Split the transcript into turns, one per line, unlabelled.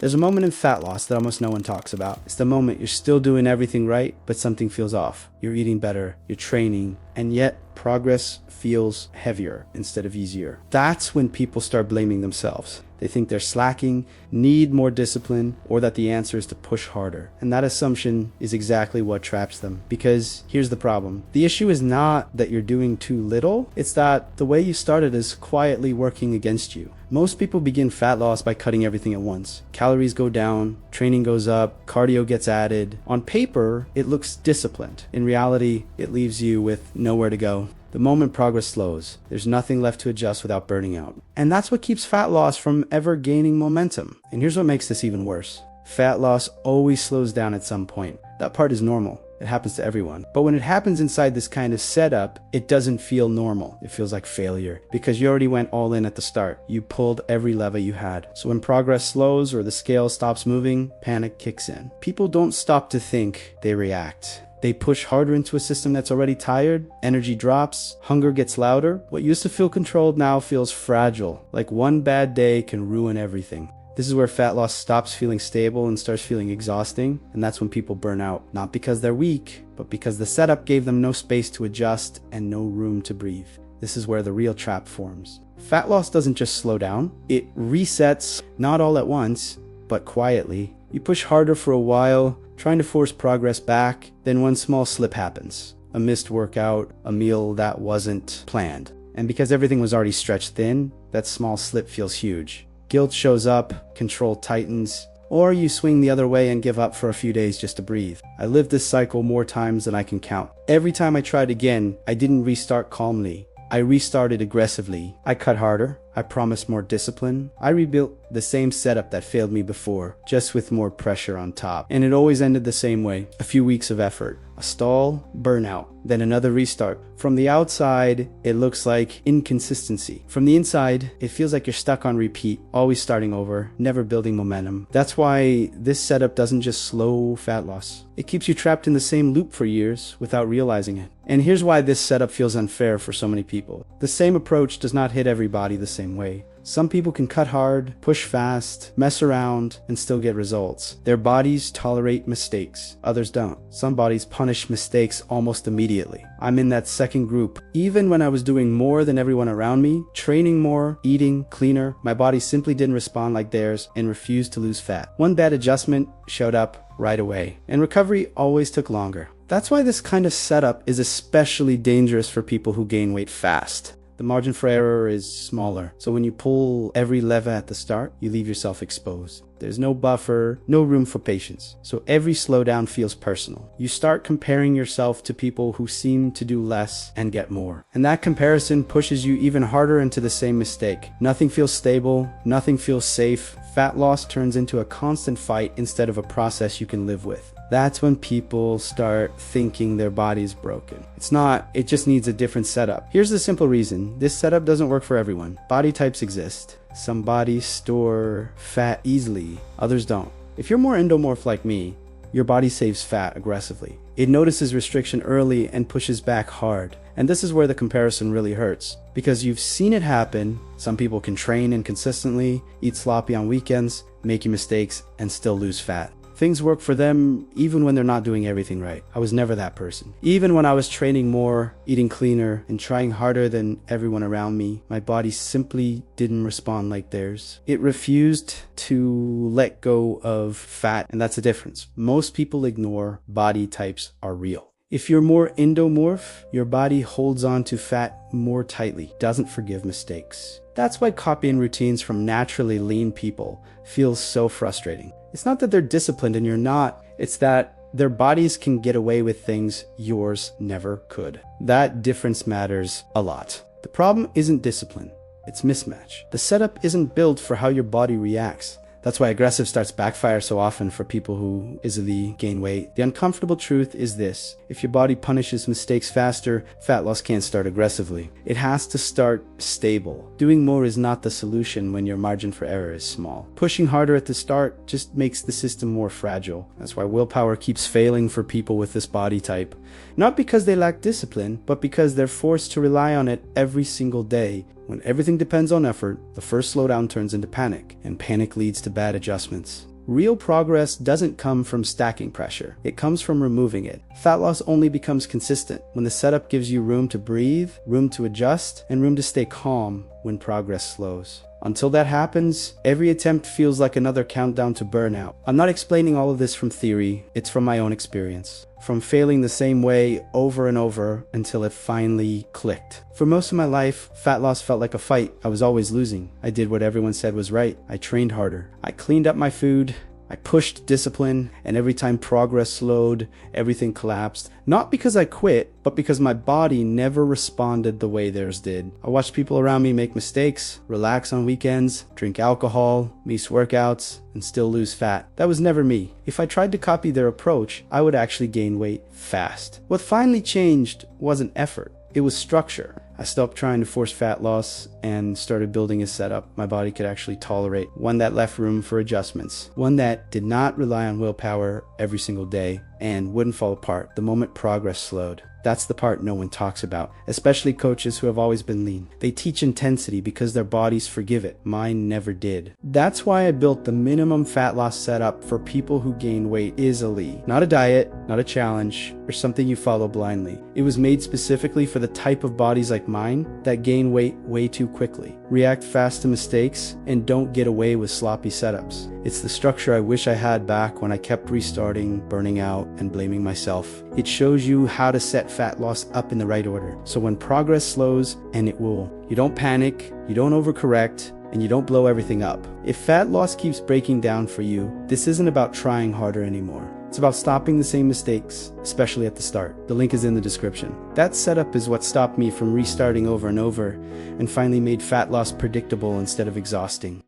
There's a moment in fat loss that almost no one talks about. It's the moment you're still doing everything right, but something feels off. You're eating better, you're training, and yet progress feels heavier instead of easier. That's when people start blaming themselves. They think they're slacking, need more discipline, or that the answer is to push harder. And that assumption is exactly what traps them. Because here's the problem. The issue is not that you're doing too little, it's that the way you started is quietly working against you. Most people begin fat loss by cutting everything at once. Calories go down, training goes up, cardio gets added. On paper, it looks disciplined. In reality, it leaves you with nowhere to go. The moment progress slows, there's nothing left to adjust without burning out. And that's what keeps fat loss from ever gaining momentum. And here's what makes this even worse. Fat loss always slows down at some point. That part is normal. It happens to everyone. But when it happens inside this kind of setup, it doesn't feel normal. It feels like failure because you already went all in at the start. You pulled every lever you had. So when progress slows or the scale stops moving, panic kicks in. People don't stop to think, they react. They push harder into a system that's already tired, energy drops, hunger gets louder. What used to feel controlled now feels fragile, like one bad day can ruin everything. This is where fat loss stops feeling stable and starts feeling exhausting, and that's when people burn out. Not because they're weak, but because the setup gave them no space to adjust and no room to breathe. This is where the real trap forms. Fat loss doesn't just slow down, it resets, not all at once, but quietly. You push harder for a while, trying to force progress back, then one small slip happens. A missed workout, a meal that wasn't planned. And because everything was already stretched thin, that small slip feels huge. Guilt shows up, control tightens, or you swing the other way and give up for a few days just to breathe. I lived this cycle more times than I can count. Every time I tried again, I didn't restart calmly. I restarted aggressively. I cut harder. I promised more discipline. I rebuilt the same setup that failed me before, just with more pressure on top. And it always ended the same way. A few weeks of effort, a stall, burnout, then another restart. From the outside, it looks like inconsistency. From the inside, it feels like you're stuck on repeat, always starting over, never building momentum. That's why this setup doesn't just slow fat loss. It keeps you trapped in the same loop for years without realizing it. And here's why this setup feels unfair for so many people. The same approach does not hit everybody the same way. Some people can cut hard, push fast, mess around, and still get results. Their bodies tolerate mistakes. Others don't. Some bodies punish mistakes almost immediately. I'm in that second group. Even when I was doing more than everyone around me, training more, eating cleaner, my body simply didn't respond like theirs and refused to lose fat. One bad adjustment showed up right away, and recovery always took longer. That's why this kind of setup is especially dangerous for people who gain weight fast. The margin for error is smaller, so when you pull every lever at the start, you leave yourself exposed. There's no buffer, no room for patience, so every slowdown feels personal. You start comparing yourself to people who seem to do less and get more. And that comparison pushes you even harder into the same mistake. Nothing feels stable, nothing feels safe. Fat loss turns into a constant fight instead of a process you can live with. That's when people start thinking their body's broken. It's not, it just needs a different setup. Here's the simple reason. This setup doesn't work for everyone. Body types exist. Some bodies store fat easily, others don't. If you're more endomorph like me, your body saves fat aggressively. It notices restriction early and pushes back hard. And this is where the comparison really hurts. Because you've seen it happen. Some people can train inconsistently, eat sloppy on weekends, making mistakes, and still lose fat. Things work for them even when they're not doing everything right. I was never that person. Even when I was training more, eating cleaner, and trying harder than everyone around me, my body simply didn't respond like theirs. It refused to let go of fat, and that's the difference. Most people ignore body types are real. If you're more endomorph, your body holds on to fat more tightly, doesn't forgive mistakes. That's why copying routines from naturally lean people feels so frustrating. It's not that they're disciplined and you're not, it's that their bodies can get away with things yours never could. That difference matters a lot. The problem isn't discipline, it's mismatch. The setup isn't built for how your body reacts. That's why aggressive starts backfire so often for people who easily gain weight. The uncomfortable truth is this. If your body punishes mistakes faster, fat loss can't start aggressively. It has to start stable. Doing more is not the solution when your margin for error is small. Pushing harder at the start just makes the system more fragile. That's why willpower keeps failing for people with this body type. Not because they lack discipline, but because they're forced to rely on it every single day. When everything depends on effort, the first slowdown turns into panic, and panic leads to bad adjustments. Real progress doesn't come from stacking pressure. It comes from removing it. Fat loss only becomes consistent when the setup gives you room to breathe, room to adjust, and room to stay calm when progress slows. Until that happens, every attempt feels like another countdown to burnout. I'm not explaining all of this from theory, it's from my own experience. From failing the same way over and over until it finally clicked. For most of my life, fat loss felt like a fight. I was always losing. I did what everyone said was right. I trained harder. I cleaned up my food. I pushed discipline, and every time progress slowed, everything collapsed. Not because I quit, but because my body never responded the way theirs did. I watched people around me make mistakes, relax on weekends, drink alcohol, miss workouts, and still lose fat. That was never me. If I tried to copy their approach, I would actually gain weight fast. What finally changed wasn't effort. It was structure. I stopped trying to force fat loss and started building a setup my body could actually tolerate. One that left room for adjustments. One that did not rely on willpower every single day and wouldn't fall apart the moment progress slowed. That's the part no one talks about, especially coaches who have always been lean. They teach intensity because their bodies forgive it. Mine never did. That's why I built the minimum fat loss setup for people who gain weight easily. Not a diet, not a challenge, or something you follow blindly. It was made specifically for the type of bodies like mine that gain weight way too quickly, react fast to mistakes, and don't get away with sloppy setups. It's the structure I wish I had back when I kept restarting, burning out, and blaming myself. It shows you how to set fat loss up in the right order. So when progress slows, and it will, you don't panic, you don't overcorrect, and you don't blow everything up. If fat loss keeps breaking down for you, this isn't about trying harder anymore. It's about stopping the same mistakes, especially at the start. The link is in the description. That setup is what stopped me from restarting over and over, and finally made fat loss predictable instead of exhausting.